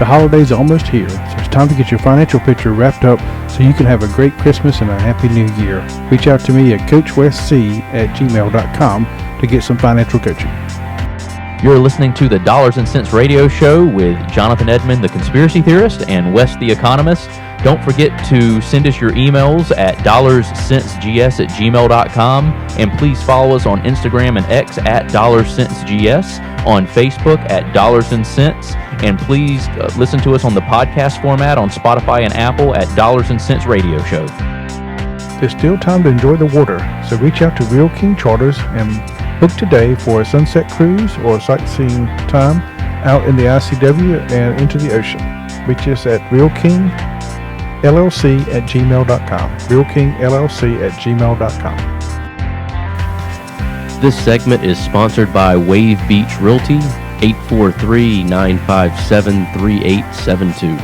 The holidays are almost here, so it's time to get your financial picture wrapped up so you can have a great Christmas and a happy new year. Reach out to me at coachwestc@gmail.com to get some financial coaching. You're listening to the Dollars and Cents Radio Show with Jonathan Edmond, the conspiracy theorist, and Wes, the economist. Don't forget to send us your emails at dollarscentsgs@gmail.com, and please follow us on Instagram and X at dollarscentsgs, on Facebook at Dollars and Cents, and please listen to us on the podcast format on Spotify and Apple at Dollars and Cents Radio Show. There's still time to enjoy the water, so reach out to Real King Charters and book today for a sunset cruise or a sightseeing time out in the ICW and into the ocean. Reach us at realkingllc@gmail.com. realkingllc@gmail.com. This segment is sponsored by Wave Beach Realty, 843-957-3872.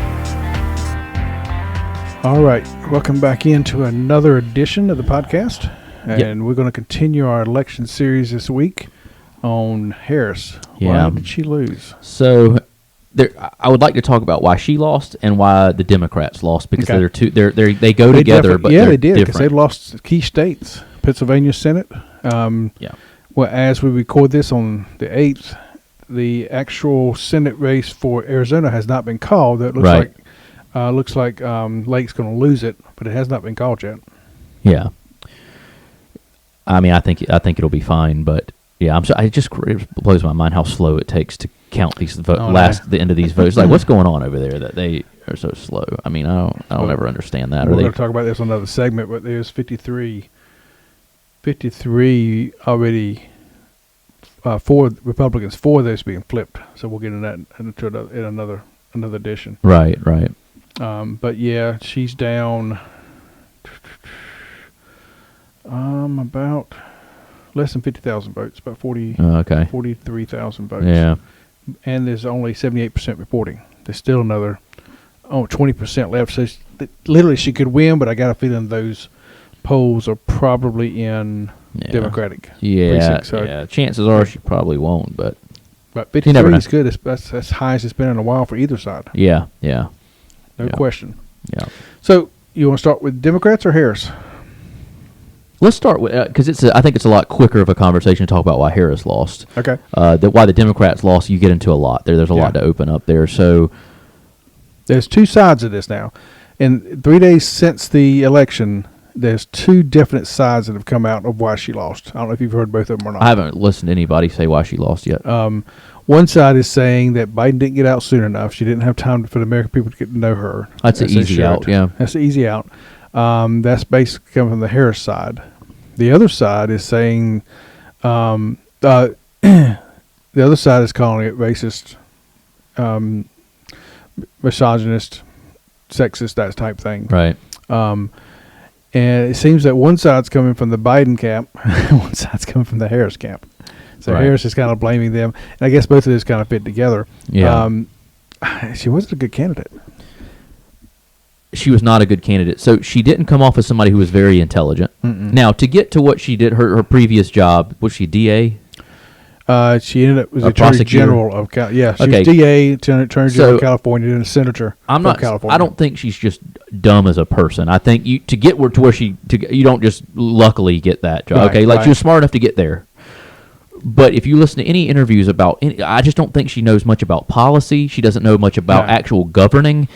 All right, welcome back into another edition of the podcast. And we're going to continue our election series this week on Harris. Yeah. Why did she lose? So I would like to talk about why she lost and why the Democrats lost, because Okay. they go together, but they they're did, because they different. lost key states. Pennsylvania Senate. Well, as we record this on the 8th, the actual Senate race for Arizona has not been called. It looks like Lake's going to lose it, but it has not been called yet. Yeah. I mean, I think it'll be fine, but yeah, it blows my mind how slow it takes to count these votes. The end of these votes, like what's going on over there that they are so slow? I mean, I don't ever understand that. We're going to talk about this on another segment, but there's 53 already. 4 Republicans, 4 of those being flipped. So we'll get into that in another edition. Right. But yeah, she's down. About less than 50,000 votes, about 43,000 votes. Yeah. And there's only 78% reporting. There's still another 20% left. So literally she could win, but I got a feeling those polls are probably in Democratic precinct. So chances are she probably won't, but 53 is good. That's as high as it's been in a while for either side. Yeah. No question. Yeah. So you want to start with Democrats or Harris? Let's start with because I think it's a lot quicker of a conversation to talk about why Harris lost. Okay. Why the Democrats lost, you get into a lot there. There's a lot to open up there. So there's 2 sides of this now. In 3 days since the election, there's 2 definite sides that have come out of why she lost. I don't know if you've heard both of them or not. I haven't listened to anybody say why she lost yet. One side is saying that Biden didn't get out soon enough. She didn't have time for the American people to get to know her. That's an easy out. Yeah. That's the easy out. That's basically coming from the Harris side. The other side is saying, the other side is calling it racist, misogynist, sexist, that type thing. Right. And it seems that one side's coming from the Biden camp, one side's coming from the Harris camp. So Harris is kind of blaming them. And I guess both of those kind of fit together. Yeah. She wasn't a good candidate. She was not a good candidate. So she didn't come off as somebody who was very intelligent. Mm-mm. Now, to get to what she did, her previous job, was she DA? She ended up was a Attorney prosecutor? General of California. She Okay. was DA, Attorney General of California, and a senator of California. I don't think she's just dumb as a person. I think you don't just luckily get that job. Right, She was smart enough to get there. But if you listen to any interviews about I just don't think she knows much about policy. She doesn't know much about actual governing.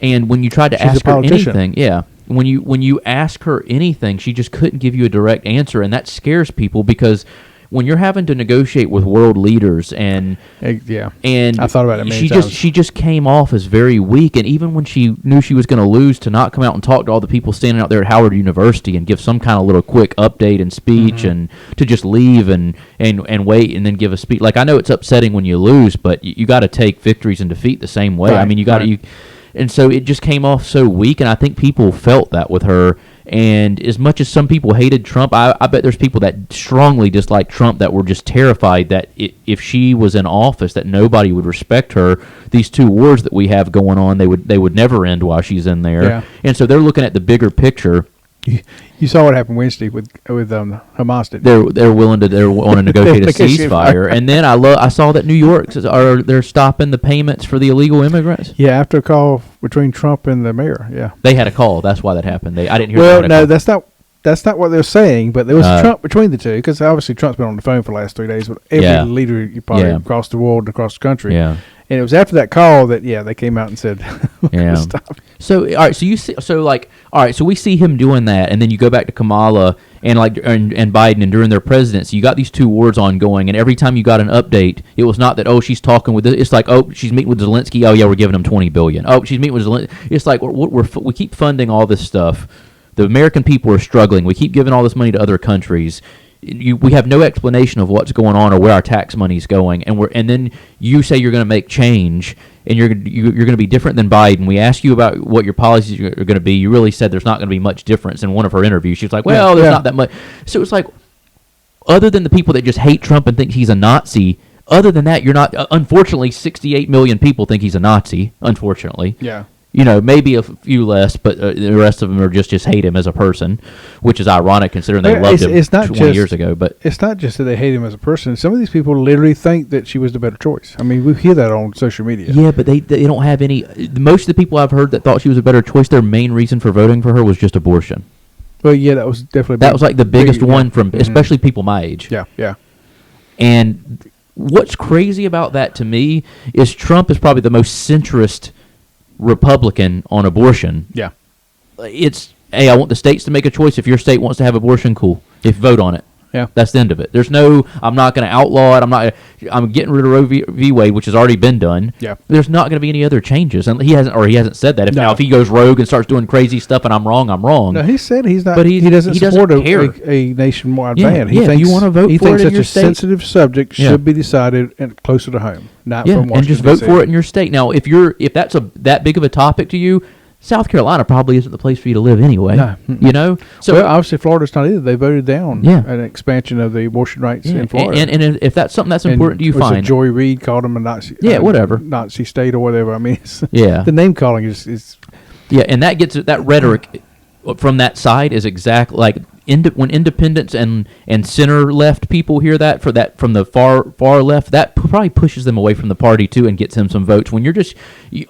And when you tried to ask her anything, when you ask her anything, she just couldn't give you a direct answer, and that scares people because when you're having to negotiate with world leaders and I thought about it many times. She just came off as very weak, and even when she knew she was going to lose, to not come out and talk to all the people standing out there at Howard University and give some kind of little quick update and speech, and to just leave and wait and then give a speech. Like, I know it's upsetting when you lose, but you got to take victories and defeat the same way. Right, I mean, you got to and so it just came off so weak, and I think people felt that with her. And as much as some people hated Trump, I bet there's people that strongly disliked Trump that were just terrified that if she was in office, that nobody would respect her. These 2 wars that we have going on, they would never end while she's in there. Yeah. And so they're looking at the bigger picture. You saw what happened Wednesday with Hamas. They're willing to want to negotiate a ceasefire, and then I saw that New York they're stopping the payments for the illegal immigrants. Yeah, after a call between Trump and the mayor. Yeah, they had a call. That's why that happened. I didn't hear. Well, no, that's not what they're saying. But there was Trump between the two, because obviously Trump's been on the phone for the last 3 days with every leader you probably across the world, across the country. Yeah. And it was after that call that they came out and said, stop. So all right, so we see him doing that, and then you go back to Kamala and and Biden, and during their presidency, you got these two wars ongoing, and every time you got an update, it was not that she's talking with it's like she's meeting with Zelensky, we're giving him $20 billion. She's meeting with Zelensky. It's like we keep funding all this stuff. The American people are struggling. We keep giving all this money to other countries. We have no explanation of what's going on or where our tax money is going, and then you say you're going to make change, and you're going to be different than Biden. We ask you about what your policies are going to be. You really said there's not going to be much difference. In one of her interviews, she was like, "Well, there's not that much." So it's like, other than the people that just hate Trump and think he's a Nazi, other than that, you're not. Unfortunately, 68 million people think he's a Nazi. Unfortunately, yeah. Maybe a few less, but the rest of them are just hate him as a person, which is ironic considering they loved him 20 years ago. But it's not just that they hate him as a person. Some of these people literally think that she was the better choice. I mean, we hear that on social media. Yeah, but they don't have any. Most of the people I've heard that thought she was a better choice, their main reason for voting for her was just abortion. Well, yeah, that was definitely was like the biggest one from especially people my age. Yeah, yeah. And what's crazy about that to me is Trump is probably the most centrist Republican on abortion. Yeah. It's, hey, I want the states to make a choice. If your state wants to have abortion, cool. Vote on it. Yeah. That's the end of it. There's no, I'm not going to outlaw it. I'm getting rid of Roe v. Wade, which has already been done. Yeah. There's not going to be any other changes. And he hasn't said that. Now, if he goes rogue and starts doing crazy stuff and I'm wrong, I'm wrong. No, he said he's not, but he doesn't support a nationwide ban. He thinks, you want to vote he for thinks it in such your a state? Sensitive subject should be decided closer to home, not from Washington, and just vote for it in your state. Now, if that's that big of a topic to you, South Carolina probably isn't the place for you to live anyway. No. So obviously Florida's not either. They voted down an expansion of the abortion rights in Florida. And if that's something that's important to you, fine. Joy Reid called them a Nazi. Whatever. Nazi state or whatever. I mean, the name calling is. Yeah, and that gets that rhetoric from that side is exactly like when independents and center left people hear that from the far left, that probably pushes them away from the party too and gets them some votes. When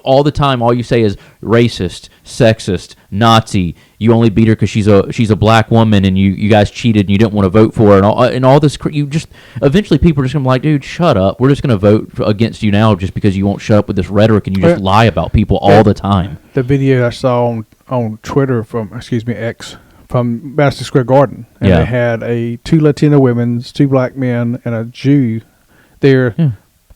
all the time all you say is racist, sexist, Nazi, you only beat her because she's a black woman and you guys cheated and you didn't want to vote for her and all this, you just eventually people are just gonna be like, dude, shut up. We're just gonna vote against you now just because you won't shut up with this rhetoric and you just lie about people all the time. The video I saw on Twitter from X from Madison Square Garden, and they had two Latino women, 2 black men, and a Jew there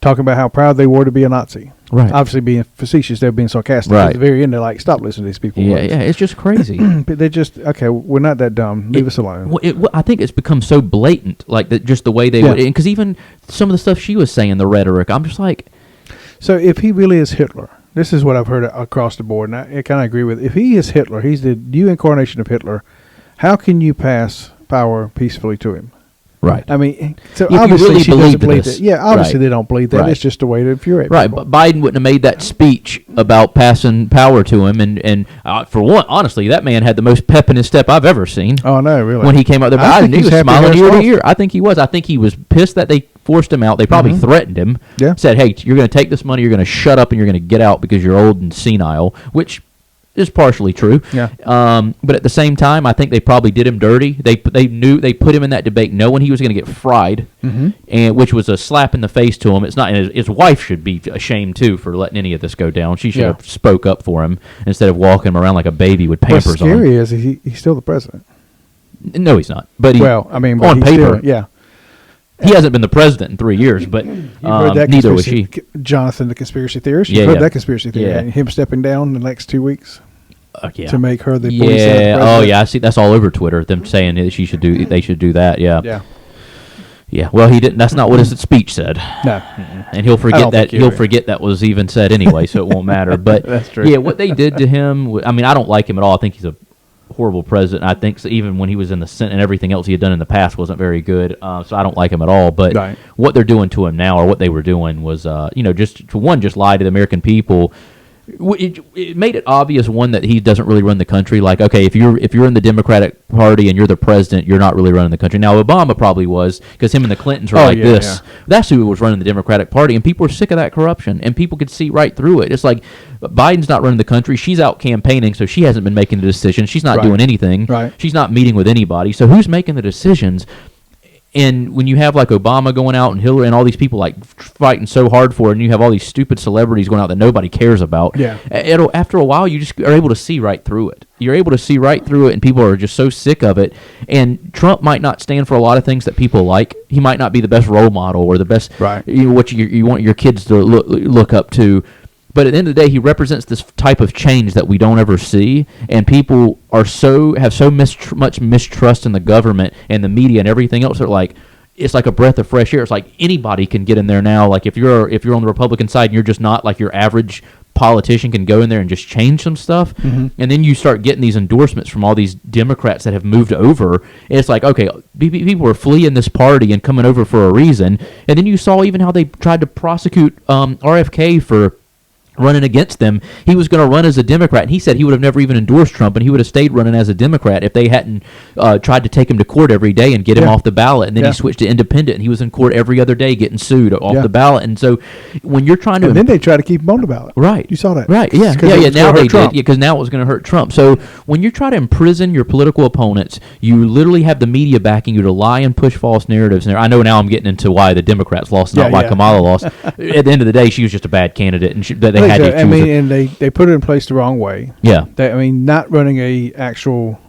talking about how proud they were to be a Nazi. Right. Obviously being facetious, they're being sarcastic. Right. At the very end, they're like, stop listening to these people. Yeah, it's just crazy. But they're just, okay, we're not that dumb. Leave us alone. I think it's become so blatant, like just the way they would, because even some of the stuff she was saying, the rhetoric, I'm just like. So if he really is Hitler, this is what I've heard across the board, and I kind of agree with it. If he is Hitler, he's the new incarnation of Hitler, how can you pass power peacefully to him? Right. I mean, so if obviously really she doesn't believe that. Yeah, obviously they don't believe that. Right. It's just a way to infuriate people. But Biden wouldn't have made that speech about passing power to him. And for one, honestly, that man had the most pep in his step I've ever seen. Oh, no, really? When he came out there. I think he was smiling ear to ear. I think he was. I think he was pissed that they forced him out. They probably threatened him. Yeah. Said, hey, you're going to take this money, you're going to shut up, and you're going to get out because you're old and senile, which is partially true. Yeah. But at the same time, I think they probably did him dirty. They put him in that debate knowing he was going to get fried, and which was a slap in the face to him. It's not. His wife should be ashamed too for letting any of this go down. She should have spoke up for him instead of walking him around like a baby with pampers on. What's scary is he's still the president. No, he's not. But on paper, still, he hasn't been the president in 3 years, but neither was she. Jonathan, the conspiracy theorist. You've heard that conspiracy theory. Yeah. Him stepping down in the next 2 weeks. To make her the police president. Oh yeah, I see. That's all over Twitter. Them saying that they should do that. Yeah. Well, he didn't. That's not what his speech said. No. And he'll forget that. He'll forget that was even said anyway, so it won't matter. But that's true. Yeah, what they did to him. I mean, I don't like him at all. I think he's a horrible president. I think even when he was in the Senate and everything else he had done in the past wasn't very good. So I don't like him at all. But what they're doing to him now, or what they were doing, was just lie to the American people. It made it obvious, one, that he doesn't really run the country. Like, okay, if you're in the Democratic Party and you're the president, you're not really running the country. Now, Obama probably was, because him and the Clintons were this. Yeah. That's who was running the Democratic Party, and people were sick of that corruption, and people could see right through it. It's like, Biden's not running the country. She's out campaigning, so she hasn't been making the decisions. She's not doing anything. Right. She's not meeting with anybody. So who's making the decisions? And when you have like Obama going out and Hillary and all these people like fighting so hard for it, and you have all these stupid celebrities going out that nobody cares about, after a while you just are able to see right through it. You're able to see right through it, and people are just so sick of it. And Trump might not stand for a lot of things that people like. He might not be the best role model or the best, what you want your kids to look up to. But at the end of the day, he represents this type of change that we don't ever see, and people have so much mistrust in the government and the media and everything else. They're like, it's like a breath of fresh air. It's like anybody can get in there now. Like if you're on the Republican side and you're just not like your average politician, can go in there and just change some stuff. And then you start getting these endorsements from all these Democrats that have moved over. And it's like, okay, people are fleeing this party and coming over for a reason. And then you saw even how they tried to prosecute RFK for running against them. He was going to run as a Democrat, and he said he would have never even endorsed Trump, and he would have stayed running as a Democrat if they hadn't tried to take him to court every day and get him off the ballot. And then he switched to independent, and he was in court every other day getting sued off the ballot. And so when you're trying to... And then they try to keep him on the ballot. Right. You saw that. Right, yeah. Now they did, because now it was going to hurt Trump. So when you try to imprison your political opponents, you literally have the media backing you to lie and push false narratives. And I know now I'm getting into why the Democrats lost, not why Kamala lost. At the end of the day, she was just a bad candidate, and they had to choose. I mean, and they put it in place the wrong way. Yeah. Not running a actual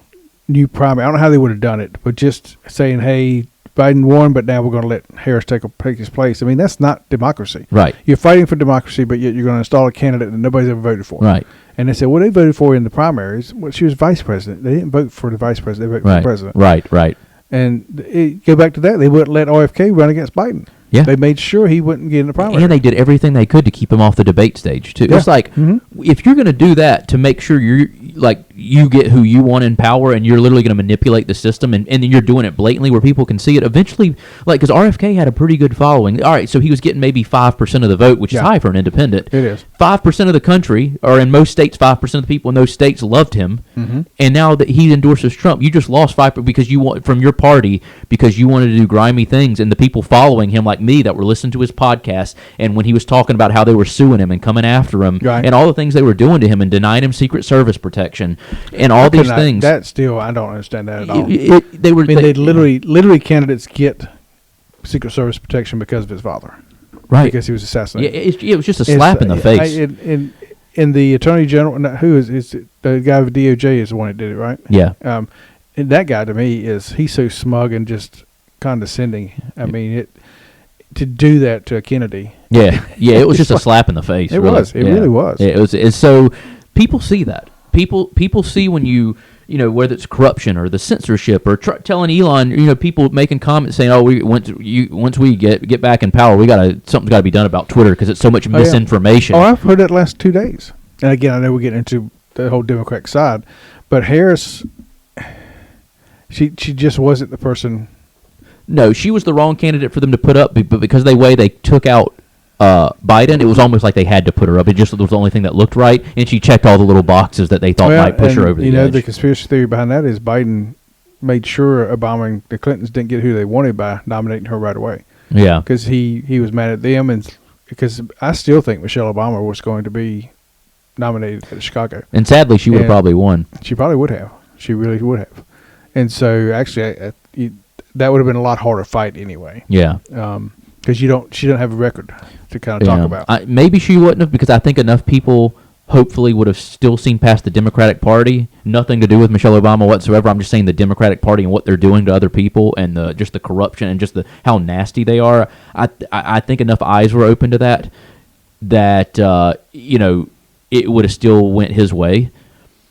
new primary. I don't know how they would have done it, but just saying, hey, Biden won, but now we're going to let Harris take his place. I mean, that's not democracy. Right. You're fighting for democracy, but yet you're going to install a candidate that nobody's ever voted for. Right. And they said, well, they voted for in the primaries. Well, she was vice president. They didn't vote for the vice president. They voted for the president. Right. And go back to that. They wouldn't let RFK run against Biden. Yeah. They made sure he wouldn't get in the primary. And they did everything they could to keep him off the debate stage, too. Yeah. It's like, if you're going to do that to make sure you get who you want in power, and you're literally going to manipulate the system, and then you're doing it blatantly where people can see it, eventually, because RFK had a pretty good following. All right, so he was getting maybe 5% of the vote, which is high for an independent. It is. 5% of the country, or in most states, 5% of the people in those states loved him. And now that he endorses Trump, you just lost 5% because you want from your party, because you wanted to do grimy things, and the people following him, like me, that were listening to his podcast, and when he was talking about how they were suing him and coming after him, and all the things they were doing to him and denying him Secret Service protection and all these things. That still, I don't understand that at all. They literally candidates get Secret Service protection because of his father, right? Because he was assassinated. It was just a slap in the face. In the Attorney General, who is the guy with DOJ is the one that did it, right? Yeah. And that guy to me he's so smug and just condescending. I mean to do that to a Kennedy. Yeah, it was just a slap in the face. It was. It really was. It was. It's so people see that. People see when you whether it's corruption or the censorship or telling Elon, people making comments saying, "Oh, once we get back in power, something's got to be done about Twitter because it's so much misinformation." Oh, I've heard that last 2 days. And again, I know we're getting into the whole Democratic side, but Harris, she just wasn't the person. No, she was the wrong candidate for them to put up, but because the way they took out Biden, it was almost like they had to put her up. It just was the only thing that looked right, and she checked all the little boxes that they thought might push her over the edge. The conspiracy theory behind that is Biden made sure Obama and the Clintons didn't get who they wanted by nominating her right away. Yeah. Because he was mad at them, and because I still think Michelle Obama was going to be nominated at Chicago. And sadly, she would have probably won. She probably would have. She really would have. And so, actually, that would have been a lot harder fight anyway. Yeah. Because she don't have a record to kind of talk about. Maybe she wouldn't have, because I think enough people hopefully would have still seen past the Democratic Party. Nothing to do with Michelle Obama whatsoever. I'm just saying the Democratic Party and what they're doing to other people, and just the corruption and just how nasty they are. I think enough eyes were open to that it would have still went his way.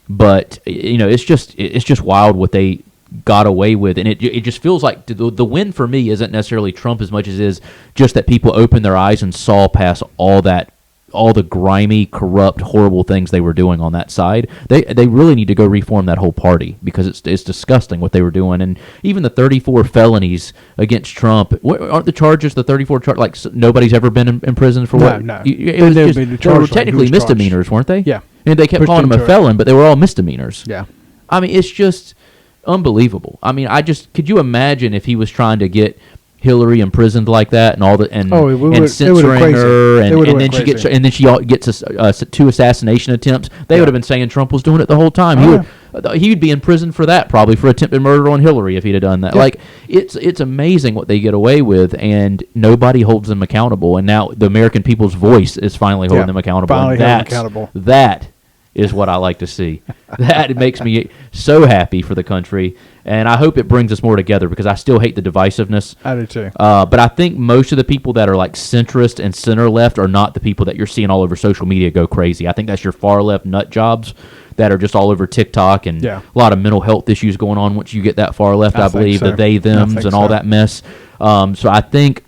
But it's just wild what they got away with, and it just feels like the win for me isn't necessarily Trump as much as it is just that people opened their eyes and saw past all all the grimy, corrupt, horrible things they were doing on that side. They really need to go reform that whole party because it's disgusting what they were doing. And even the 34 felonies against Trump, aren't the charges the 34 like nobody's ever been in prison for what? No. It was just, they were technically misdemeanors, weren't they? Yeah. And they kept calling him a felon, but they were all misdemeanors. Yeah. I mean, it's just unbelievable. I mean, could you imagine if he was trying to get Hillary imprisoned like that and all the and censoring her and then she gets 2 assassination attempts. They would have been saying Trump was doing it the whole time. He'd be in prison for that probably for attempted murder on Hillary if he'd have done that. Yeah. Like it's amazing what they get away with, and nobody holds them accountable. And now the American people's voice is finally holding them accountable. Finally holding them accountable. That is what I like to see. That makes me so happy for the country, and I hope it brings us more together because I still hate the divisiveness. I do too. But I think most of the people that are like centrist and center left are not the people that you're seeing all over social media go crazy. I think that's your far left nut jobs that are just all over TikTok and a lot of mental health issues going on once you get that far left, I believe, the they, thems, and all that mess. So I think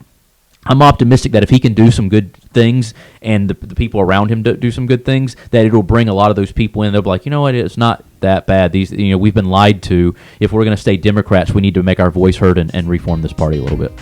I'm optimistic that if he can do some good things and the people around him do some good things, that it'll bring a lot of those people in. They'll be like, you know what, it's not that bad. We've been lied to. If we're going to stay Democrats, we need to make our voice heard and reform this party a little bit.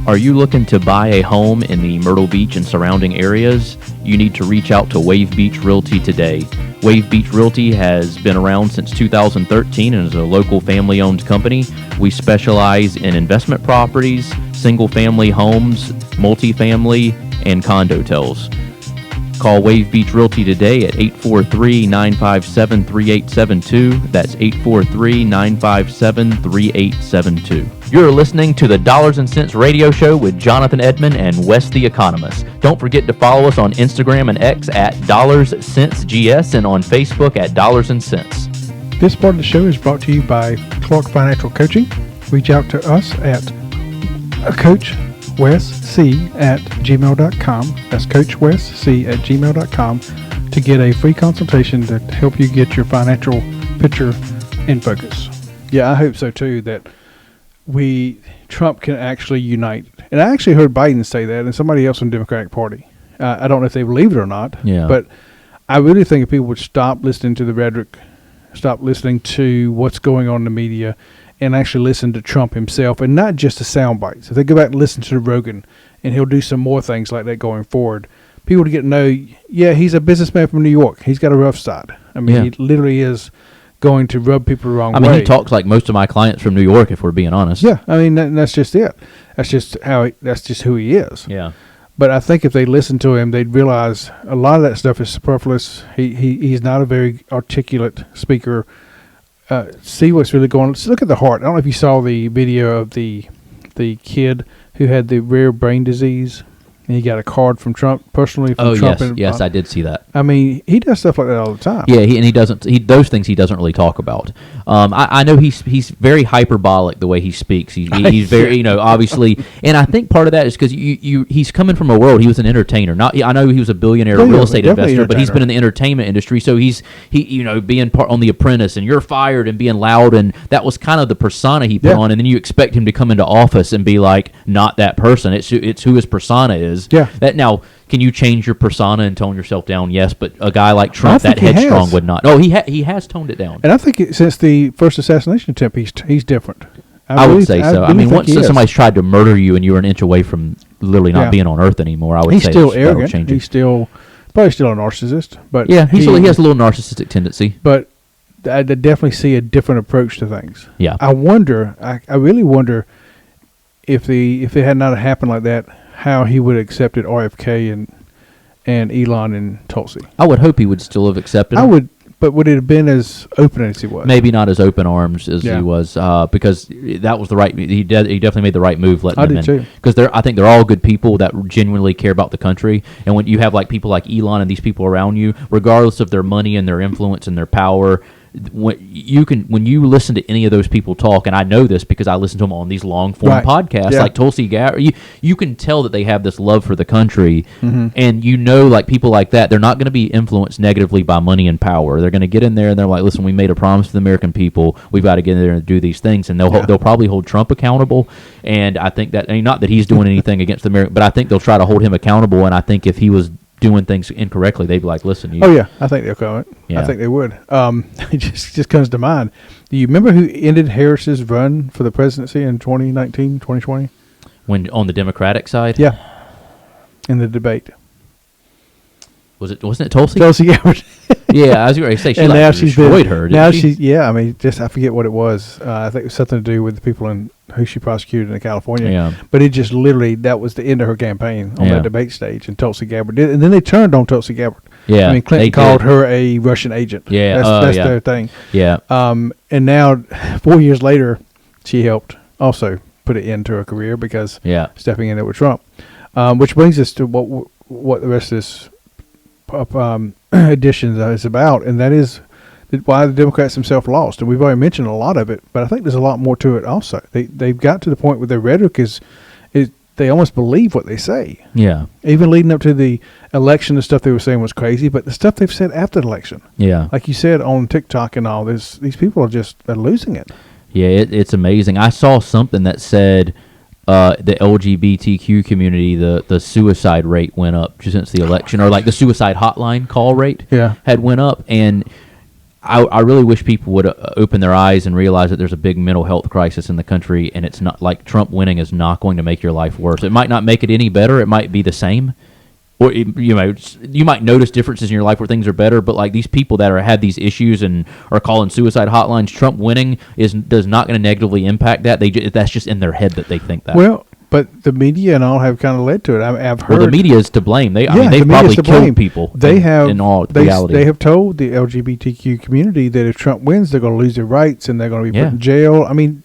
Are you looking to buy a home in the Myrtle Beach and surrounding areas? You need to reach out to Wave Beach Realty today. Wave Beach Realty has been around since 2013 and is a local family-owned company. We specialize in investment properties, single-family homes, multifamily, and condo-tels. Call Wave Beach Realty today at 843-957-3872. That's 843-957-3872. You're listening to the Dollars and Cents Radio Show with Jonathan Edmond and Wes the Economist. Don't forget to follow us on Instagram and X at DollarsCentsGS and on Facebook at Dollars and Cents. This part of the show is brought to you by Clark Financial Coaching. Reach out to us at CoachWesC@gmail.com. That's CoachWesC@gmail.com to get a free consultation to help you get your financial picture in focus. Yeah, I hope so too, that Trump can actually unite. And I actually heard Biden say that and somebody else in the Democratic Party. I don't know if they believe it or not, but I really think if people would stop listening to the rhetoric, stop listening to what's going on in the media, and actually listen to Trump himself, and not just the sound bites. If they go back and listen to Rogan, and he'll do some more things like that going forward, people to get to know, he's a businessman from New York. He's got a rough side. I mean, he literally is going to rub people the wrong way. I mean, he talks like most of my clients from New York, if we're being honest. Yeah, I mean, that's just it. That's just who he is. Yeah. But I think if they listen to him, they'd realize a lot of that stuff is superfluous. He's not a very articulate speaker. See what's really going on. Let's look at the heart. I don't know if you saw the video of the kid who had the rare brain disease, and he got a card from Trump personally. From Trump yes, I did see that. I mean, he does stuff like that all the time. Yeah, he doesn't. Those things he doesn't really talk about. I know he's very hyperbolic the way he speaks. He's very, obviously, and I think part of that is because he's coming from a world. He was an entertainer. I know he was a billionaire real estate investor, but he's been in the entertainment industry. So he being part on The Apprentice, and you're fired and being loud, and that was kind of the persona he put on. And then you expect him to come into office and be like not that person. It's who his persona is. Yeah. That now. Can you change your persona and tone yourself down? Yes, but a guy like Trump, that headstrong, would not. No, he has toned it down. And I think since the first assassination attempt, he's different. I would say so. I mean, once somebody's tried to murder you and you're an inch away from literally not being on Earth anymore, I would say he's still arrogant. He's probably still a narcissist. But yeah, he has a little narcissistic tendency. But I definitely see a different approach to things. Yeah. I really wonder if it had not happened like that, how he would have accepted RFK and Elon in Tulsi. I would hope he would still have accepted him. I would, but would it have been as open as he was? Maybe not as open arms as he was, because that was the right. He definitely made the right move letting him in. Too. Because I think they're all good people that genuinely care about the country. And when you have like people like Elon and these people around you, regardless of their money and their influence and their power. When you listen to any of those people talk, and I know this because I listen to them on these long form podcasts like Tulsi Gabbard, you can tell that they have this love for the country, and like people like that, they're not going to be influenced negatively by money and power. They're going to get in there and they're like, listen, we made a promise to the American people, we've got to get in there and do these things, and they'll probably hold Trump accountable. And I think that, not that he's doing anything against the American, but I think they'll try to hold him accountable. And I think if he was doing things incorrectly, they'd be like, listen. Oh, yeah. I think they'll comment. Yeah. I think they would. It just comes to mind. Do you remember who ended Harris's run for the presidency in 2019, 2020? When on the Democratic side? Yeah. In the debate. Wasn't it Tulsi? Tulsi Gabbard. Yeah, I was going to say, she and now she's destroyed her. Now she's, I mean, I forget what it was. I think it was something to do with the people who she prosecuted in California. Yeah. But it just literally, that was the end of her campaign on that debate stage, and Tulsi Gabbard did. And then they turned on Tulsi Gabbard. Yeah. I mean, Clinton called her a Russian agent. Yeah. That's their thing. Yeah. And now, 4 years later, she helped also put an end to her career because stepping in there with Trump. Which brings us to what the rest of this edition is about, and that is why the Democrats themselves lost. And we've already mentioned a lot of it, but I think there's a lot more to it also. They've got to the point where their rhetoric is they almost believe what they say. Yeah. Even leading up to the election, the stuff they were saying was crazy, but the stuff they've said after the election. Yeah. Like you said on TikTok and all this, these people are losing it. Yeah, it's amazing. I saw something that said the LGBTQ community, the suicide rate went up since the election, or like the suicide hotline call rate had went up. And I really wish people would open their eyes and realize that there's a big mental health crisis in the country, and it's not like Trump winning is not going to make your life worse. It might not make it any better. It might be the same. Or you might notice differences in your life where things are better, but like these people that have these issues and are calling suicide hotlines, Trump winning does not going to negatively impact that. That's just in their head that they think that. Well, but the media and all have kind of led to it. I've heard. Well, the media is to blame. They've probably killed people. They have. In all reality, they have told the LGBTQ community that if Trump wins, they're going to lose their rights and they're going to be put in jail. I mean,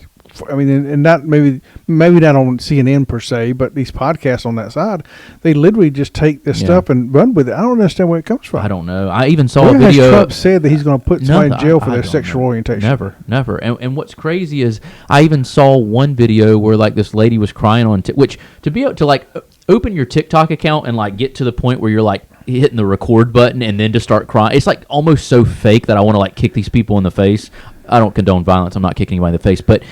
and not maybe not on CNN per se, but these podcasts on that side, they literally just take this stuff and run with it. I don't understand where it comes from. I don't know. I even saw a video. Has Trump said that he's going to put somebody in jail for their sexual orientation? Never. And what's crazy is I even saw one video where like this lady was crying on, which to be able to like open your TikTok account and like get to the point where you're like hitting the record button and then to start crying. It's like almost so fake that I want to like kick these people in the face. I don't condone violence. I'm not kicking anybody in the face, but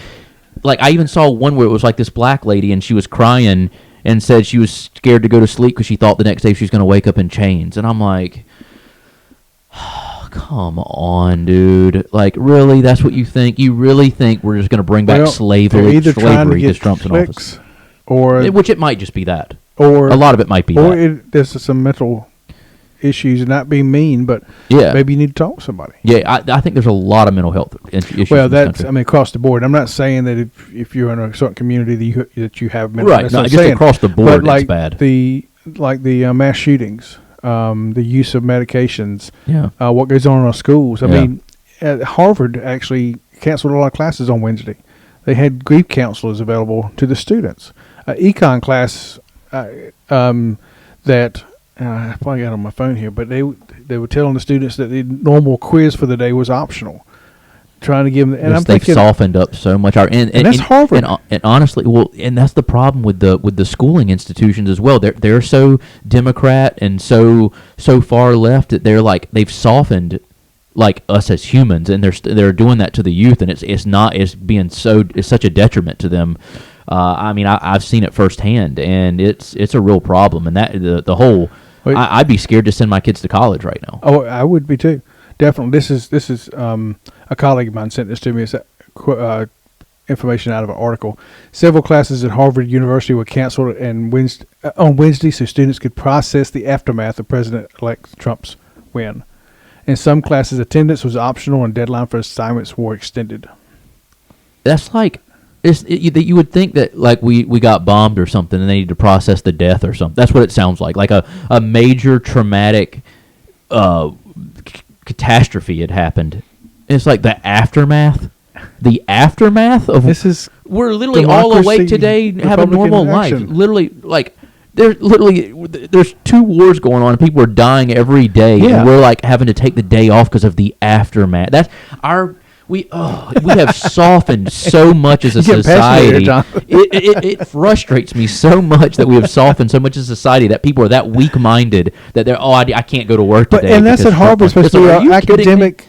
like I even saw one where it was like this black lady and she was crying and said she was scared to go to sleep because she thought the next day she was going to wake up in chains. And I'm like, oh, come on, dude. Like, really? That's what you think? You really think we're just going to bring back slavery because Trump's in office? Which it might just be that. Or a lot of it might be that. Or there's some mental issues, and not being mean, but maybe you need to talk to somebody. Yeah, I think there's a lot of mental health issues. Well, that's across the board. I'm not saying that if you're in a certain community that you have mental right. No, I guess across the board, but like it's bad. The mass shootings, the use of medications, what goes on in our schools. I mean, at Harvard actually canceled a lot of classes on Wednesday. They had grief counselors available to the students. Econ class that. I probably got it on my phone here, but they were telling the students that the normal quiz for the day was optional, trying to give them. And they've softened up so much. And that's Harvard. And honestly, and that's the problem with the schooling institutions as well. They're so Democrat and so far left that they've softened like us as humans, and they're doing that to the youth, and it's such a detriment to them. I mean, I've seen it firsthand, and it's a real problem, and that the whole. I'd be scared to send my kids to college right now. Oh, I would be too. Definitely. This is a colleague of mine sent this to me. It's information out of an article. Several classes at Harvard University were canceled on Wednesday so students could process the aftermath of President-elect Trump's win. In some classes, attendance was optional and deadline for assignments were extended. That's like... you would think that like we got bombed or something and they need to process the death or something. That's what it sounds like a major traumatic catastrophe had happened. And it's like the aftermath of we're literally all awake today, have a normal life. Literally, like there's 2 wars going on and people are dying every day, and we're like having to take the day off because of the aftermath. That's our. We have softened so much as a society. It frustrates me so much that we have softened so much as a society that people are that weak-minded that I can't go to work today. And that's at Harvard, supposed to be our academic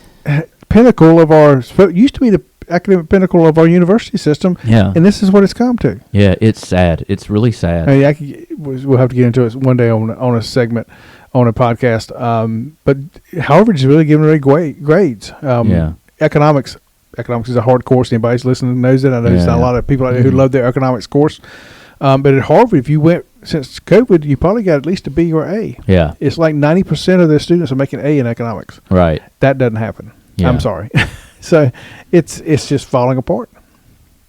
pinnacle of our. Used to be academic pinnacle of our university system. Yeah. And this is what it's come to. Yeah, it's sad. It's really sad. We'll have to get into it one day on a segment on a podcast. But Harvard is really giving away grades. Economics is a hard course. Anybody who's listening knows it. I know there's not a lot of people out there who love their economics course. But at Harvard, if you went since COVID, you probably got at least a B or A. Yeah. It's like 90% of their students are making A in economics. Right. That doesn't happen. Yeah. I'm sorry. So it's just falling apart.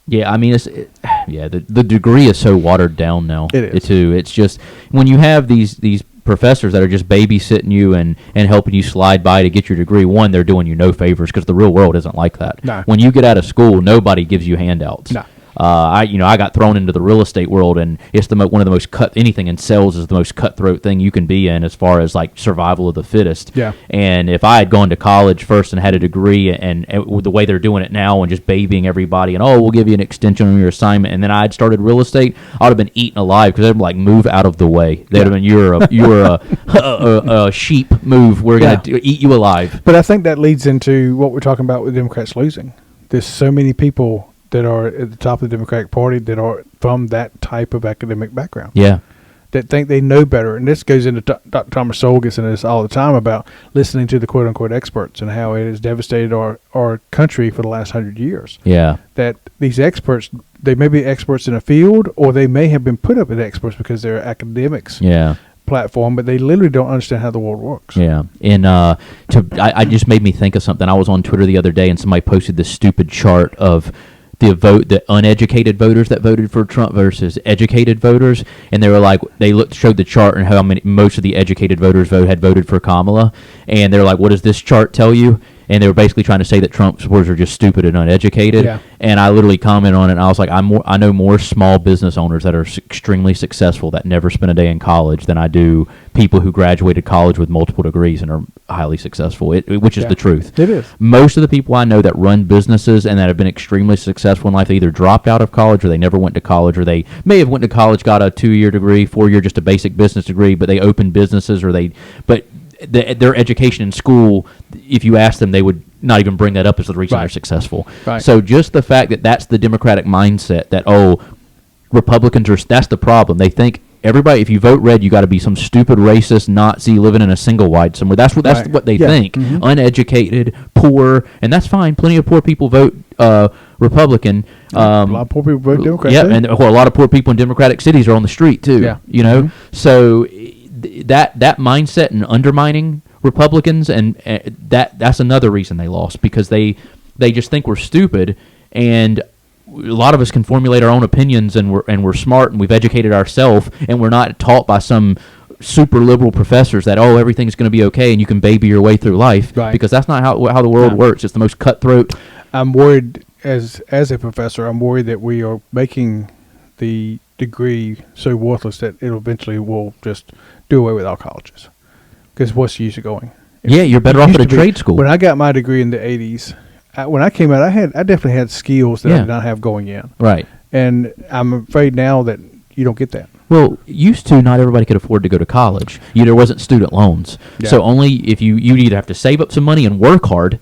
Yeah, I mean, the degree is so watered down now. It is. It's just when you have these professors that are just babysitting you and helping you slide by to get your degree, one, they're doing you no favors because the real world isn't like that. No. When you get out of school, nobody gives you handouts. No. I got thrown into the real estate world, and it's one of the most anything in sales is the most cutthroat thing you can be in as far as like survival of the fittest. Yeah. And if I had gone to college first and had a degree, and the way they're doing it now, and just babying everybody, and we'll give you an extension on your assignment, and then I had started real estate, I would have been eaten alive because they'd be like, move out of the way. They'd have been you're a sheep. Move. We're gonna eat you alive. But I think that leads into what we're talking about with Democrats losing. There's so many people that are at the top of the Democratic Party that are from that type of academic background. Yeah. That think they know better. And this goes into Dr. Thomas Sowell gets into this all the time about listening to the quote-unquote experts and how it has devastated our country for the last 100 years. Yeah. That these experts, they may be experts in a field, or they may have been put up as experts because they're academics. Yeah. Platform, but they literally don't understand how the world works. Yeah, and I just made me think of something. I was on Twitter the other day, and somebody posted this stupid chart of the uneducated voters that voted for Trump versus educated voters, and they were like, showed the chart and how many most of the educated voters had voted for Kamala, and they were like, what does this chart tell you? And they were basically trying to say that Trump supporters are just stupid and uneducated. Yeah. And I literally commented on it, and I was like, I know more small business owners that are extremely successful that never spent a day in college than I do people who graduated college with multiple degrees and are highly successful, which is the truth. It is. Most of the people I know that run businesses and that have been extremely successful in life, they either dropped out of college or they never went to college, or they may have went to college, got a 2-year degree, 4-year, just a basic business degree, but they opened businesses their education in school, if you ask them, they would not even bring that up as the reason they're successful. Right. So just the fact that that's the Democratic mindset, that, Republicans that's the problem. They think everybody, if you vote red, you got to be some stupid racist Nazi living in a single wide somewhere. That's what they think. Mm-hmm. Uneducated, poor, and that's fine. Plenty of poor people vote Republican. A lot of poor people vote Democrat. Yeah, and a lot of poor people in Democratic cities are on the street too. Yeah. Mm-hmm. So that mindset and undermining Republicans, and that's another reason they lost, because they just think we're stupid, and a lot of us can formulate our own opinions, and we're smart, and we've educated ourselves, and we're not taught by some super liberal professors that everything's going to be okay and you can baby your way through life, because that's not how the world works. It's the most cutthroat. I'm worried as a professor. I'm worried that we are making the degree so worthless that it eventually will just do away with our colleges. Because what's the use of going? You're better off at a trade school. When I got my degree in the 80s, when I came out, I definitely had skills that I did not have going in. Right. And I'm afraid now that you don't get that. Well, used to, not everybody could afford to go to college. There wasn't student loans. Yeah. So only if you either have to save up some money and work hard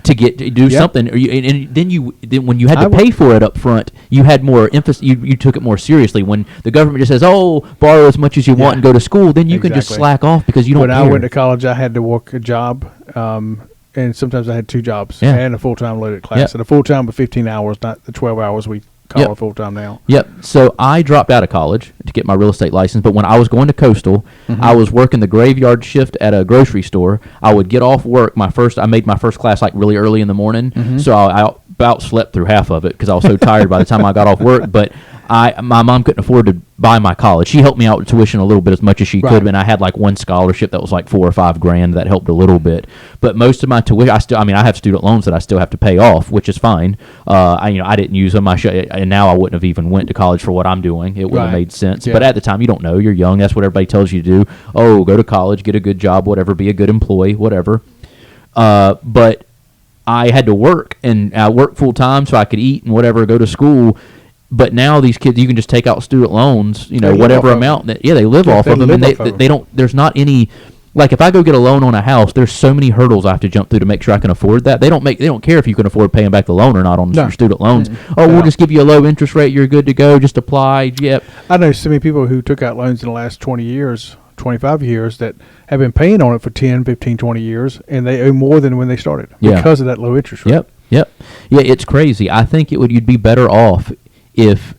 to do something, and then when you had to pay for it up front, you had more emphasis. You took it more seriously. When the government just says, borrow as much as you want and go to school, then you can just slack off because you don't care. When I went to college, I had to work a job, and sometimes I had 2 jobs and a full-time loaded class. Yep. And a full-time of 15 hours, not the 12 hours we call it full-time now. Yep. So I dropped out of college to get my real estate license, but when I was going to Coastal, I was working the graveyard shift at a grocery store. I would get off work. I made my first class like really early in the morning, so I about slept through half of it because I was so tired by the time I got off work. But my mom couldn't afford to buy my college. She helped me out with tuition a little bit as much as she could, and I had like one scholarship that was like $4,000 or $5,000 that helped a little bit. But most of my tuition, I have student loans that I still have to pay off, which is fine. I didn't use them. And now I wouldn't have even went to college for what I'm doing. It wouldn't have made sense. Yeah. But at the time, you don't know. You're young. That's what everybody tells you to do. Go to college, get a good job, whatever, be a good employee, whatever. But I had to work, and I worked full time so I could eat and whatever, go to school. But now these kids, you can just take out student loans, whatever amount. They live off of them, and they don't. There's not any Like if I go get a loan on a house, there's so many hurdles I have to jump through to make sure I can afford that. They don't care if you can afford paying back the loan or not on your student loans. Oh, we'll just give you a low interest rate. You're good to go. Just apply. Yep. I know so many people who took out loans in the last 20 years, 25 years that have been paying on it for 10, 15, 20 years, and they owe more than when they started because of that low interest rate. Yep. Yeah, it's crazy. I think you'd be better off if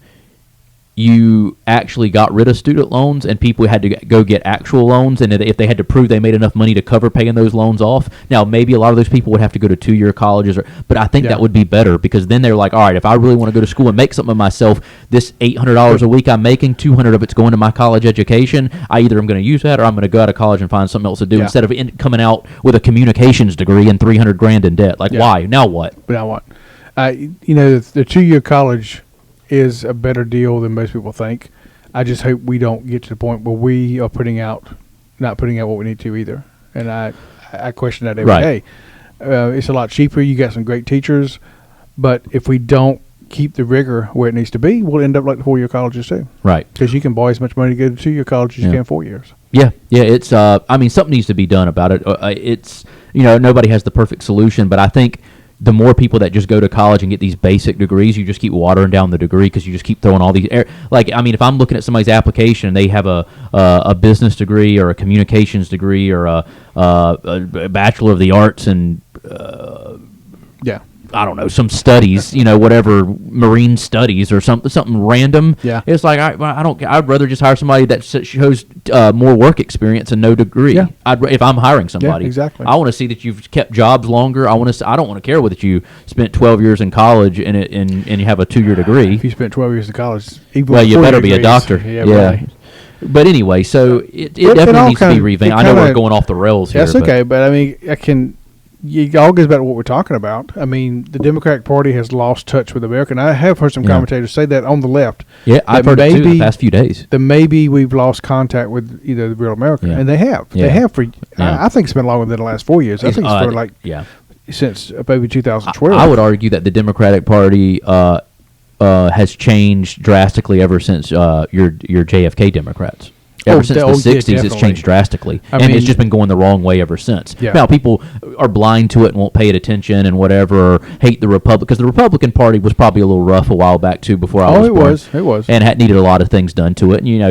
you actually got rid of student loans and people had to go get actual loans, and if they had to prove they made enough money to cover paying those loans off. Now, maybe a lot of those people would have to go to 2-year colleges, but I think that would be better, because then they're like, all right, if I really want to go to school and make something of myself, this $800 a week I'm making, $200 of it's going to my college education. I either am going to use that or I'm going to go out of college and find something else to do instead of coming out with a communications degree and $300,000 in debt. Like, why? Now what? Now what? The 2-year college is a better deal than most people think. I just hope we don't get to the point where we are not putting out what we need to either. And I question that every day. It's a lot cheaper. You got some great teachers, but if we don't keep the rigor where it needs to be, we'll end up like the 4-year colleges too. Right. Because you can borrow as much money to go to 2-year college as you can 4 years. Yeah. It's something needs to be done about it. It's nobody has the perfect solution, but I think the more people that just go to college and get these basic degrees, you just keep watering down the degree because you just keep throwing all these if I'm looking at somebody's application and they have a business degree or a communications degree or a Bachelor of the Arts and I don't know, some studies, whatever, marine studies or something random. Yeah. It's like, I'd rather just hire somebody that shows more work experience and no degree. Yeah. If I'm hiring somebody. Yeah, exactly. I want to see that you've kept jobs longer. I don't want to care whether you spent 12 years in college and you have a 2-year degree. If you spent 12 years in college, you better be a doctor. Yeah. Right. But anyway, so it definitely needs to be revamped. I know we're going off the rails here. That's okay, but I mean, it all goes back to what we're talking about. I mean, the Democratic Party has lost touch with America, and I have heard some commentators say that on the left. Yeah, I've heard it too in the past few days. That maybe we've lost contact with the real America, and they have. Yeah. They have for. I think it's been longer than the last 4 years. I think it's for since maybe 2012. I would argue that the Democratic Party has changed drastically ever since your JFK Democrats. Ever since the 60s, it's changed drastically. And it's just been going the wrong way ever since. Yeah. Now, people are blind to it and won't pay it attention and whatever, or hate the Republic. Because the Republican Party was probably a little rough a while back, too, before I was born. It was. And had needed a lot of things done to it. And, you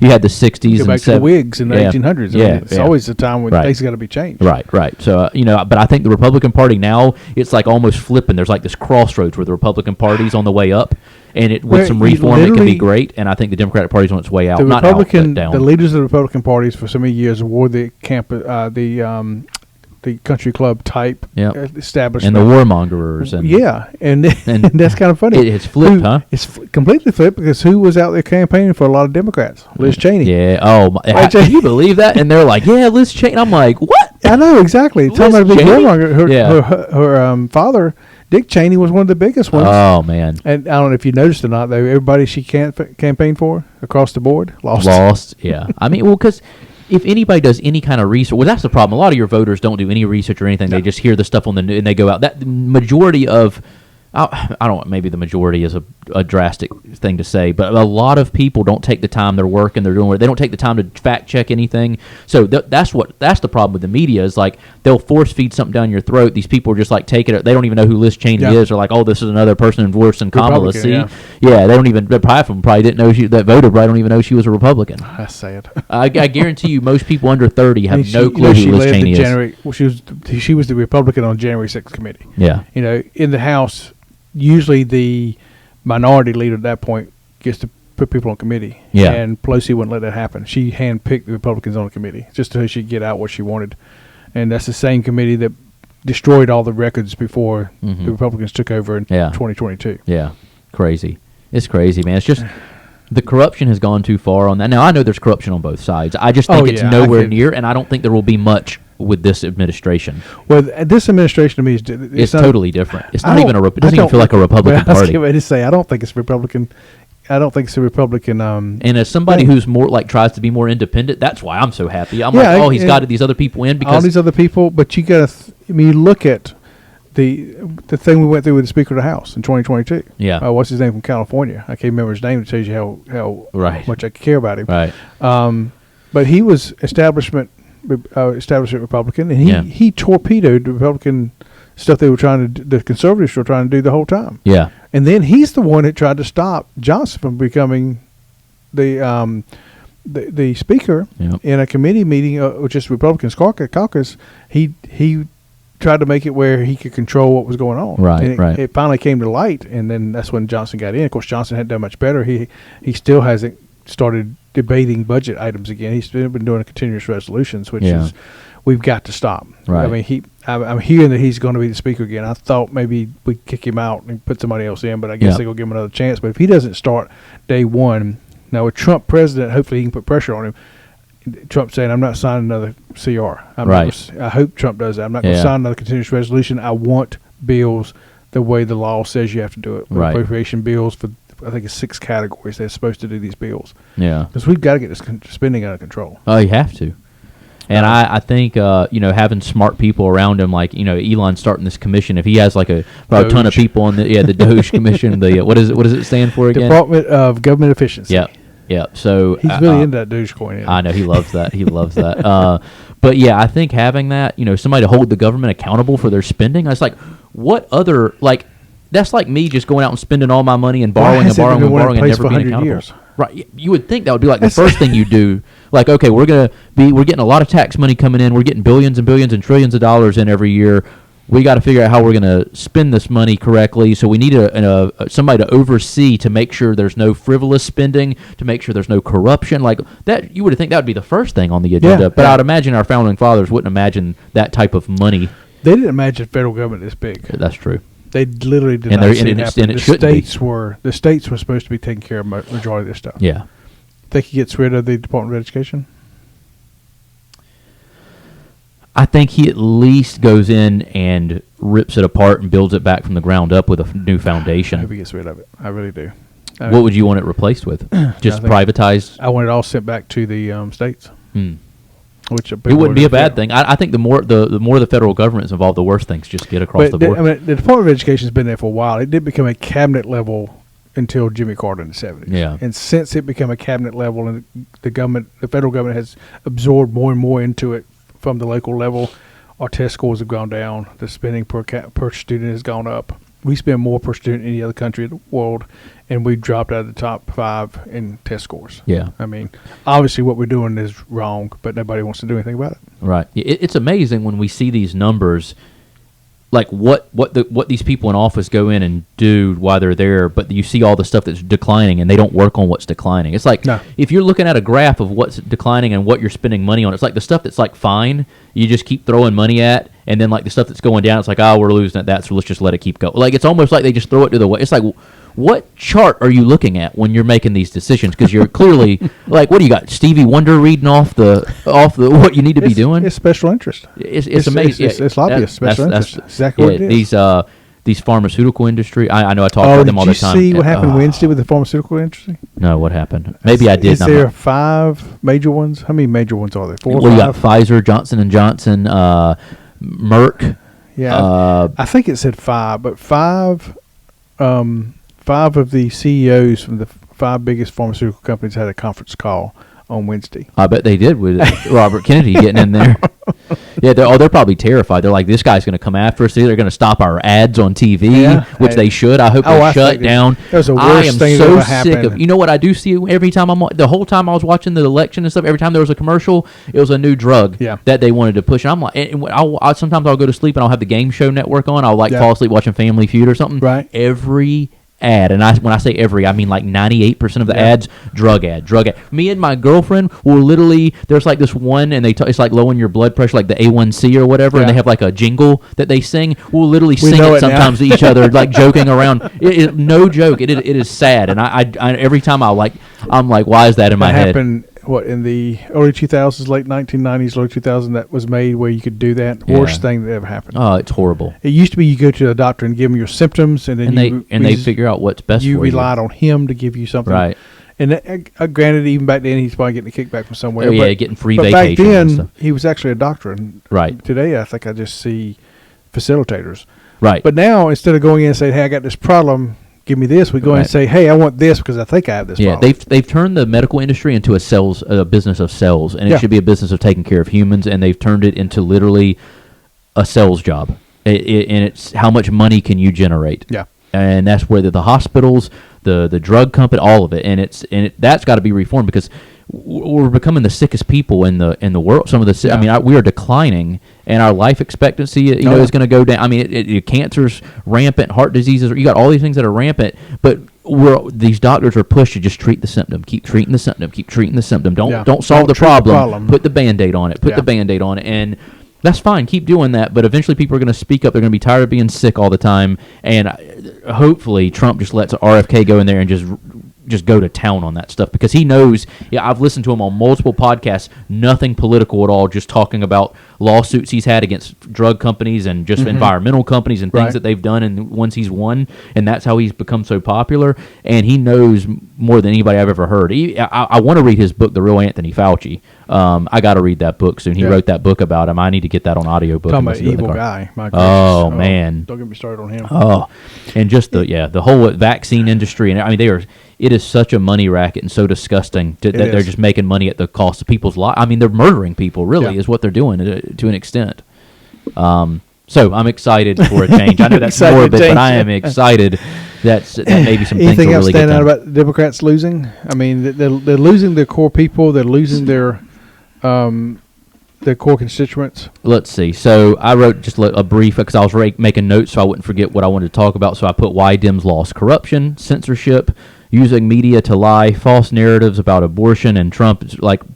had the 60s. Go back to the Whigs in the 1800s. It's always the time when things got to be changed. Right. So, but I think the Republican Party now, it's like almost flipping. There's like this crossroads where the Republican Party's on the way up. And with some reform, it can be great. And I think the Democratic Party's on its way out. Not out, but down. The leaders of the Republican parties for so many years wore the the country club type establishment. And the warmongers. And that's kind of funny. It's flipped, huh? It's completely flipped, because who was out there campaigning for a lot of Democrats? Liz Cheney. Yeah. Oh, can you believe that? And they're like, yeah, Liz Cheney. I'm like, what? I know, exactly. Talking about a big warmonger. Her father, Dick Cheney, was one of the biggest ones. Oh, man. And I don't know if you noticed or not, though, everybody she campaigned for across the board lost. Yeah. I mean, because if anybody does any kind of research, that's the problem. A lot of your voters don't do any research or anything. No. They just hear the stuff on the news and they go out. That the majority of, I don't. Maybe the majority is a drastic thing to say, but a lot of people don't take the time. They're working. They're doing. They don't take the time to fact check anything. So that's the problem with the media, is like they'll force feed something down your throat. These people are just like taking it. They don't even know who Liz Cheney is. Or like, oh, this is another person worse than Kamala. See, they don't even. Probably didn't know that voted. Probably don't even know she was a Republican. That's sad. I guarantee you, most people under 30 have no clue who Liz Cheney is. Well, she was the Republican on January 6th committee. Yeah. In the House, usually the minority leader at that point gets to put people on committee. Yeah. And Pelosi wouldn't let that happen. She handpicked the Republicans on the committee just so she'd get out what she wanted. And that's the same committee that destroyed all the records before the Republicans took over in 2022. Yeah. Crazy. It's crazy, man. It's just the corruption has gone too far on that. Now, I know there's corruption on both sides. I just think it's nowhere near, and I don't think there will be much with this administration. Well, this administration to me is totally different. It's not even it doesn't even feel like a Republican Party. I was going to say, I don't think it's Republican. I don't think it's a Republican. And as somebody who's more tries to be more independent, that's why I'm so happy. I'm he's got these other people in, because all these other people. But you got to. You look at the thing we went through with the Speaker of the House in 2022. Yeah. What's his name from California? I can't remember his name. It tells you how much I care about him. Right. But he was establishment. establishment Republican, and he torpedoed the Republican stuff they were trying to the conservatives were trying to do the whole time. Yeah. And then he's the one that tried to stop Johnson from becoming the speaker in a committee meeting, which is Republicans caucus. He tried to make it where he could control what was going on. Right, and it finally came to light, and then that's when Johnson got in. Of course, Johnson hadn't done much better. He still hasn't started debating budget items again. He's been doing continuous resolutions, which is we've got to stop. Right. I mean, I'm hearing that he's going to be the speaker again. I thought maybe we'd kick him out and put somebody else in, but I guess they're going to give him another chance. But if he doesn't start day one, now with Trump president, hopefully he can put pressure on him. Trump saying, I'm not signing another CR. I hope Trump does that. I'm not going to sign another continuous resolution. I want bills the way the law says you have to do it. Appropriation bills for, I think it's 6 categories they're supposed to do these bills. Yeah. Because we've got to get this spending under control. Oh, you have to. And I think, having smart people around him, like, Elon starting this commission, if he has like a ton of people on the Doge commission, what does it stand for again? Department of Government Efficiency. Yeah. Yeah. So he's really into that Dogecoin. I know he loves that. He loves that. But yeah, I think having that, somebody to hold the government accountable for their spending, it's like, what other, like, that's like me just going out and spending all my money and borrowing and borrowing and borrowing and never being accountable. Years? Right. You would think that would be like the first thing you do. Like, okay, we're getting a lot of tax money coming in. We're getting billions and billions and trillions of dollars in every year. We got to figure out how we're going to spend this money correctly. So we need somebody to oversee to make sure there's no frivolous spending, to make sure there's no corruption. Like that, you would think that would be the first thing on the agenda. Yeah, but I'd imagine our founding fathers wouldn't imagine that type of money. They didn't imagine federal government this big. That's true. They literally did not see it happen. The states were supposed to be taking care of majority of this stuff. Yeah. Think he gets rid of the Department of Education? I think he at least goes in and rips it apart and builds it back from the ground up with a new foundation. I hope he gets rid of it. I really do. What would you want it replaced with? Just privatized? I want it all sent back to the states. Which it wouldn't be a bad thing. I think the more the federal government is involved, the worse things just get across the board. The Department of Education has been there for a while. It did become a cabinet level until Jimmy Carter in the 70s. Yeah. And since it became a cabinet level, and the federal government has absorbed more and more into it from the local level, our test scores have gone down. The spending per student has gone up. We spend more per student than any other country in the world, and we dropped out of the top 5 in test scores. Yeah. I mean, obviously what we're doing is wrong, but nobody wants to do anything about it. Right. It's amazing when we see these numbers, like what these people in office go in and do while they're there, but you see all the stuff that's declining, and they don't work on what's declining. It's like if you're looking at a graph of what's declining and what you're spending money on, it's like the stuff that's like fine, you just keep throwing money at, and then like the stuff that's going down, it's like, we're losing at that, so let's just let it keep going. Like it's almost like they just throw it to the way. It's like, what chart are you looking at when you're making these decisions? Because you're clearly like, what do you got? Stevie Wonder reading off the what you need to be doing? It's special interest. It's amazing. It's lobbyists, special interest. That's exactly what it is. These pharmaceutical industry. I know I talk about them all the time. Did you see what happened Wednesday with the pharmaceutical industry? No, what happened? Maybe I did. Is there 5 major ones? How many major ones are there? 4 or 5? Well, you got Pfizer, Johnson & Johnson, Merck. Yeah, I think it said 5, but 5 of the CEOs from the 5 biggest pharmaceutical companies had a conference call on Wednesday. I bet they did with Robert Kennedy getting in there. Yeah, they're probably terrified. They're like, this guy's going to come after us. They're going to stop our ads on TV, which they should. I hope they shut down. That was the worst thing that ever happened. You know what I do see every time the whole time I was watching the election and stuff, every time there was a commercial, it was a new drug that they wanted to push. And I'm like, sometimes I'll go to sleep and I'll have the Game Show Network on. I'll fall asleep watching Family Feud or something. Right. Every ad, and when I say every, I mean like 98% of the ads, drug ad. Me and my girlfriend will literally, there's like this one, and it's like lowering your blood pressure, like the A1C or whatever, and they have like a jingle that they sing. We'll literally sing it sometimes to each other, like joking around. No joke. It is sad, and I every time I'm like, why is that in my head? Happened. What, in the early 2000s, late 1990s, early 2000s, that was made where you could do that? Worst thing that ever happened. Oh, it's horrible. It used to be you go to a doctor and give them your symptoms, and then they figure out what's best for you. You relied on him to give you something. Right. And granted, even back then, he's probably getting a kickback from somewhere. Oh, yeah, getting free vacation. But back then, he was actually a doctor. And right. Today, I think I just see facilitators. Right. But now, instead of going in and saying, hey, I got this problem, give me this. We go in and say, hey, I want this because I think I have this problem. They've turned the medical industry into a business of sales, and it should be a business of taking care of humans, and they've turned it into literally a sales job. And it's how much money can you generate? Yeah. And that's where the hospitals, the drug company, all of it, and that's got to be reformed because we're becoming the sickest people in the world. Some of the, I mean, we are declining, and our life expectancy, is going to go down. I mean, cancer's rampant, heart diseases. You got all these things that are rampant, but these doctors are pushed to just treat the symptom, keep treating the symptom, keep treating the symptom. Don't solve the problem. Put the Band-Aid on it. Put the Band-Aid on it, and that's fine. Keep doing that, but eventually people are going to speak up. They're going to be tired of being sick all the time, and hopefully Trump just lets RFK go in there and just go to town on that stuff because he knows. Yeah, I've listened to him on multiple podcasts. Nothing political at all. Just talking about lawsuits he's had against drug companies and just environmental companies and things that they've done and ones he's won. And that's how he's become so popular. And he knows more than anybody I've ever heard. I want to read his book, The Real Anthony Fauci. I got to read that book soon. He wrote that book about him. I need to get that on audiobook. Talking about evil guy. My oh man! Don't get me started on him. Oh, and just the whole vaccine industry, and I mean it is such a money racket and so disgusting that they're just making money at the cost of people's lives. I mean, they're murdering people. Really, is what they're doing to an extent. So I'm excited for a change. I know that's morbid, but I am excited that maybe some things will really get done. Anything else stand out about the Democrats losing? I mean, they're losing their core people. They're losing their core constituents. Let's see. So I wrote just a brief because I was making notes so I wouldn't forget what I wanted to talk about. So I put why Dems lost: corruption, censorship, using media to lie, false narratives about abortion, and Trump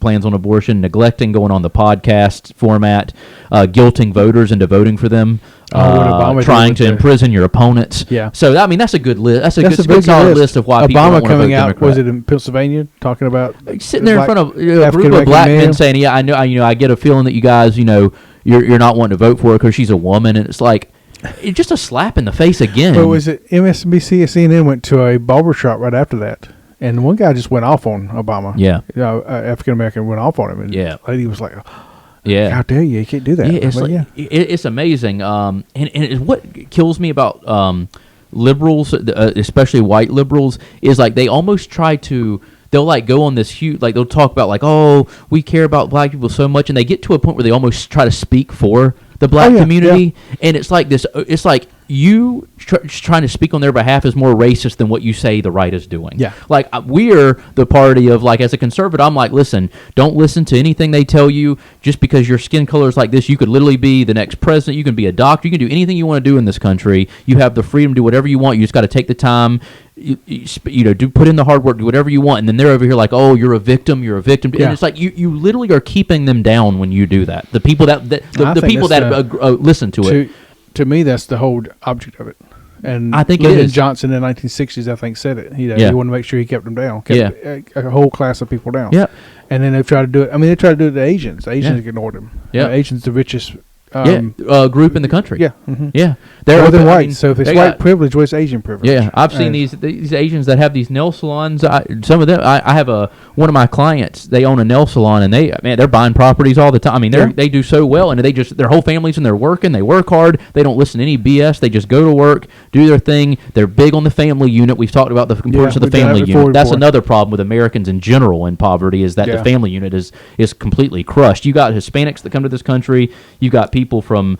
plans on abortion, neglecting going on the podcast format, guilting voters into voting for them, trying to imprison your opponents. Yeah. So I mean that's a good list. That's a good solid list of why people don't want to vote coming out. Democrat. Was it in Pennsylvania talking about sitting there in front of a group of black men saying, "Yeah, I know. I get a feeling that you guys, you're not wanting to vote for her because she's a woman," and it's like. It's just a slap in the face again. But was it MSNBC or CNN went to a barber shop right after that, and one guy just went off on Obama. Yeah, African American went off on him, and the lady was like, "Yeah, how dare you? You can't do that." Yeah, it's amazing. And what kills me about liberals, especially white liberals, is like they almost try to. They'll go on this huge, they'll talk about oh, we care about black people so much, and they get to a point where they almost try to speak for the black community, and it's like this. It's like you trying to speak on their behalf is more racist than what you say the right is doing. Yeah, we're the party of as a conservative, I'm like, listen, don't listen to anything they tell you. Just because your skin color is like this, you could literally be the next president. You can be a doctor. You can do anything you want to do in this country. You have the freedom to do whatever you want. You just got to take the time. Put in the hard work, do whatever you want, and then they're over here like, oh, you're a victim, and it's like you literally are keeping them down when you do that. The people that listen to it. To me, that's the whole object of it. And I think Lyndon Johnson in the 1960s, I think, said it. He wanted to make sure he kept them down, kept a whole class of people down. Yeah, and then they tried to do it. I mean, they tried to do it to Asians. The Asians ignored them. Yeah, Asians, the richest. Group in the country. Yeah, yeah. They're more than white. So if it's white privilege, what's Asian privilege? Yeah, I've seen these Asians that have these nail salons. Some of them, I have one of my clients. They own a nail salon, and they're buying properties all the time. I mean, they do so well, and their whole families and they're working. They work hard. They don't listen to any BS. They just go to work, do their thing. They're big on the family unit. We've talked about the importance of the family unit. That's another problem with Americans in general in poverty is that the family unit is completely crushed. You got Hispanics that come to this country. You got people from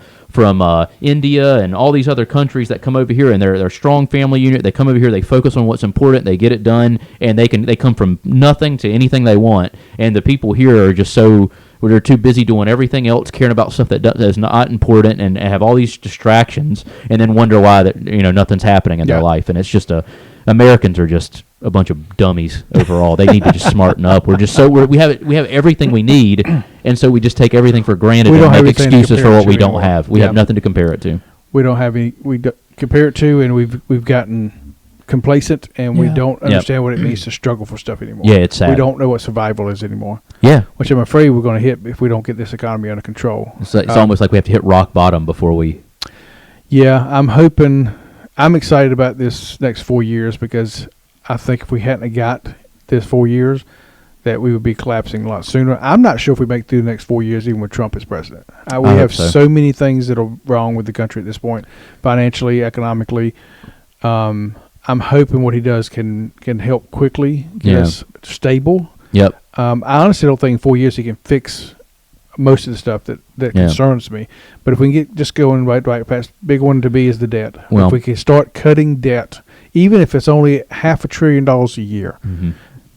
India and all these other countries that come over here, and they're a strong family unit. They come over here, they focus on what's important, they get it done, and they come from nothing to anything they want. And the people here are just they're too busy doing everything else, caring about stuff that is not important, and have all these distractions, and then wonder why nothing's happening in their life. And it's just Americans are just a bunch of dummies overall. They need to just smarten up. We have everything we need, and so we just take everything for granted and make excuses for what we don't have. We have nothing to compare it to. We don't have any. Compare it to, and we've gotten complacent, and we don't understand what it means to struggle for stuff anymore. Yeah, it's sad. We don't know what survival is anymore. Yeah, which I'm afraid we're going to hit if we don't get this economy under control. It's almost like we have to hit rock bottom before we. Yeah, I'm excited about this next 4 years because I think if we hadn't got this 4 years, that we would be collapsing a lot sooner. I'm not sure if we make it through the next 4 years, even with Trump as president. We have so many things that are wrong with the country at this point, financially, economically. I'm hoping what he does can help quickly get us stable. Yep. I honestly don't think in 4 years he can fix most of the stuff that concerns me. But if we can just going right past, big one to be is the debt. Well, if we can start cutting debt, even if it's only $500 billion a year,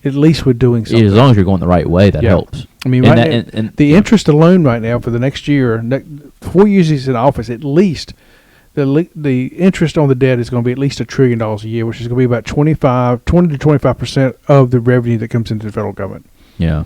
at least we're doing something. As long as you're going the right way, that helps. I mean, the interest alone right now for the next year, 4 years he's in office, at least the interest on the debt is going to be at least $1 trillion a year, which is going to be about 20 to 25% of the revenue that comes into the federal government. Yeah.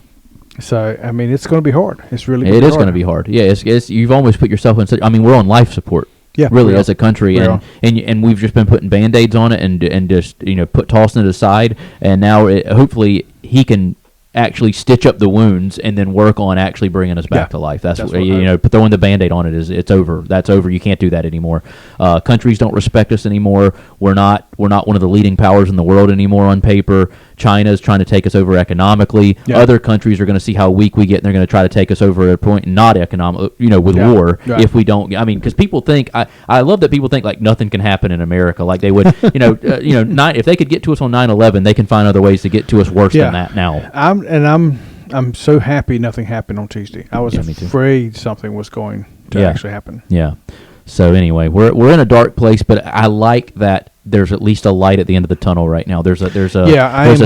So I mean, it's going to be hard. It's really it is going to be hard. Yeah, it's you've always put yourself in such. I mean, we're on life support. Yeah, really, as a country, and we've just been putting Band-Aids on it and just tossing it aside, and now hopefully he can actually stitch up the wounds and then work on actually bringing us back to life. That's what, throwing the Band-Aid on it it's over. That's over. You can't do that anymore. Countries don't respect us anymore. We're not one of the leading powers in the world anymore on paper. China's trying to take us over economically. Other countries are going to see how weak we get, and they're going to try to take us over at a point, not economic, with war. If we don't, I mean, because people think I love that people think like nothing can happen in America, like they would, if they could get to us on 9/11, they can find other ways to get to us worse than that now. I'm so happy nothing happened on Tuesday. I was afraid something was going to actually happen. Yeah. So anyway, we're in a dark place, but I like that there's at least a light at the end of the tunnel right now. There's a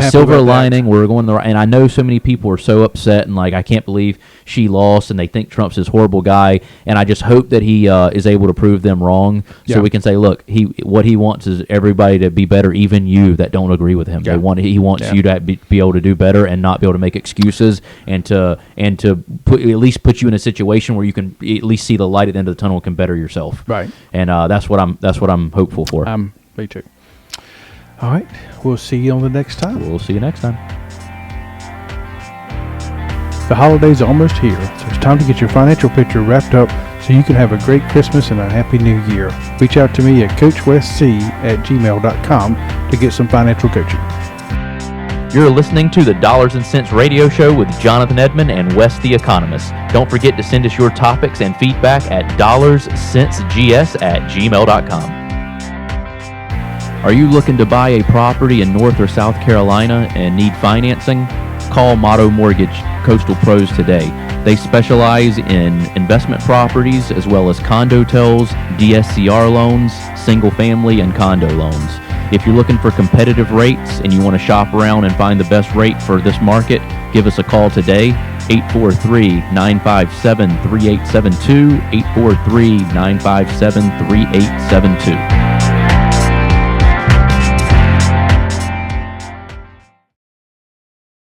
silver lining. We're going and I know so many people are so upset and like I can't believe she lost and they think Trump's this horrible guy, and I just hope that he is able to prove them wrong so we can say, look, what he wants is everybody to be better, even you that don't agree with him. He wants you to be able to do better and not be able to make excuses and to at least put you in a situation where you can at least see the light at the end of the tunnel and can better yourself. Right. And that's what I'm hopeful for. Me too. All right. We'll see you on the next time. We'll see you next time. The holidays are almost here, so it's time to get your financial picture wrapped up so you can have a great Christmas and a happy new year. Reach out to me at coachwestc@gmail.com to get some financial coaching. You're listening to the Dollars and Cents Radio Show with Jonathan Edmond and Wes the Economist. Don't forget to send us your topics and feedback at dollarscentsgs@gmail.com. Are you looking to buy a property in North or South Carolina and need financing? Call Motto Mortgage Coastal Pros today. They specialize in investment properties as well as condotels, DSCR loans, single family, and condo loans. If you're looking for competitive rates and you want to shop around and find the best rate for this market, give us a call today, 843-957-3872, 843-957-3872.